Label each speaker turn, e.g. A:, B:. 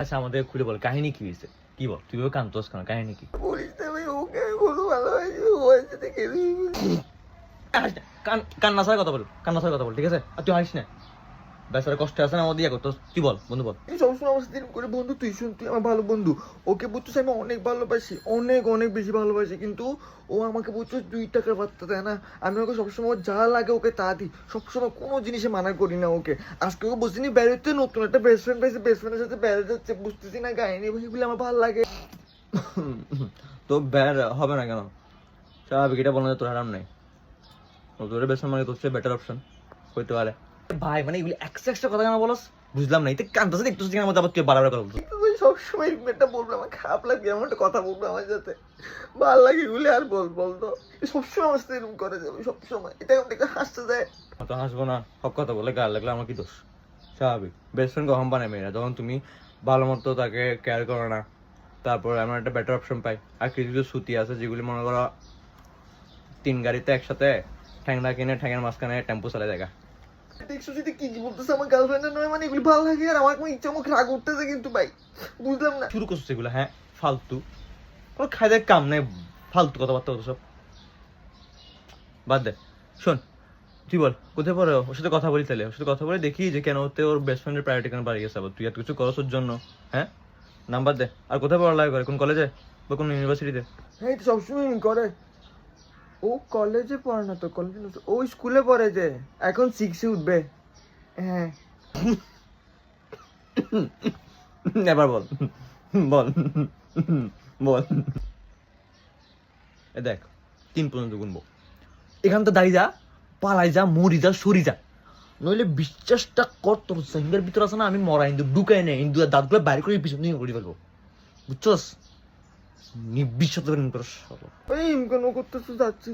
A: আচ্ছা আমাদের খুলে বল কাহিনী কি হয়েছে, কি বল তুই কান্তোস কেন, কাহিনী কি?
B: বলিস না ভাই, ওকে আমি কোনো ভালোবাসি, ও আছে দেখে
A: কান্না ছাড়া কথা বল, কান্না ছাড়া কথা বল, ঠিক আছে? আর তুই হাসিস না, বেচারা কষ্ট আছে না আমাদের ইয়ে করতো। তুই বল বন্ধু বল।
B: তুই সবসময় আমার সাথে এরকম করে বন্ধু, তুই শুন, তুই আমার ভালো বন্ধু, ওকে বুঝছিস আমি অনেক ভালোবাসি, অনেক অনেক বেশি ভালোবাসি, কিন্তু ও আমাকে বুঝছিস 2 টাকার বার্তা দেয় না। আমি ওকে সবসময় ওর যা লাগে ওকে তা দিই, সবসময় কোনো জিনিসে মানা করি না ওকে। আজকে ওকে বুঝছিনি বেরোতে, নতুন একটা বেস্ট ফ্রেন্ড পাইছে, বেস্ট ফ্রেন্ডের সাথে বেড়ে যাচ্ছে, বুঝতেছি না কাহিনী এগুলো আমার ভালো লাগে।
A: তো বের হবে না কেন? স্বাভাবিক, এটা বলা যায় তোর আরাম নাই। তোর বেশ মানে তোর চেয়ে বেটার অপশন হইতে পারে। ভাই মানে এগুলি এক্সট্রা কথা কেন বলস, বুঝলাম না। এতে কান্তাছে দেখতেছিস কেন, মধ্যে আবার তুই বাড়াবাড়ি কথা বলছিস।
B: কিন্তু তুই সবসময় এরকম একটা বলবে, আমার খারাপ লাগবে, এমন একটা কথা বলবে আমার সাথে, ভালো লাগে এগুলি। আর বলতো সবসময় আমার সাথে এরকম করে যাবে, সবসময় এটা দেখে হাসতে যায়।
A: তো হাসবো না, সব কথা বলে গাল লাগলে আমার কি দোষ? স্বাভাবিক, বেস্ট ফ্রেন্ড কখন বানায় মেয়েরা, যখন তুমি ভালো মতো তাকে কেয়ার করো না। তারপর এমন একটা বেটার অপশন পাই। আর কিছু কিছু সুতি আছে যেগুলি মনে করো 3 গাড়িতে একসাথে ঠ্যাংরা কিনে ঠ্যাংয়ের মাঝখানে টেম্পো চালে দেখা।
B: দেখছো যদি কি বলতেছে, আমার গার্লফ্রেন্ডের নয় মানে এগুলি ভালো লাগে, আর আমার কোনো ইচ্ছা মুখ রাগ উঠতেছে, কিন্তু ভাই বুঝলাম না।
A: শুরু করছো এগুলো, হ্যাঁ ফালতু, কোনো খাইদের কাম নেই, ফালতু কথাবার্তা হতো সব, বাদ দে। শোন, তুই বল কোথায় পড়ে, ওর সাথে কথা বলি, তাহলে ওর সাথে কথা বলে দেখি যে কেন হতে ওর বেস্ট ফ্রেন্ডের প্রায়োরিটি কেন বাড়িয়ে গেছে। আবার তুই এত কিছু করস ওর জন্য, হ্যাঁ? নাম্বার দে। আর কোথায় পড়ালেখা করে, কোন কলেজে বা কোন ইউনিভার্সিটিতে?
B: হ্যাঁ, তো সবসময় এরকম করে। ও কলেজে পড়ে না তো, কলেজে ও স্কুলে পড়ে, যে এখন 6-এ উঠবে। হ্যাঁ,
A: এবার বল, বল, বল। এ দেখ 3 পর্যন্ত গুনবো, এখান তো দাঁড়িয়ে যা, পালাই যা, মরি যা, সরি যা, নইলে বিশ্বাসটা কর তোর সিঙ্গের ভিতর আছে না, আমি মরা হিন্দু ঢুকাই নেই, হিন্দু দাঁতগুলো বাইরে করে পিছন দিকে করে ফেলবো, বুঝছস? নির্বিশ্বাস করে
B: ওই ইমকান ও করতেছে, যাচ্ছে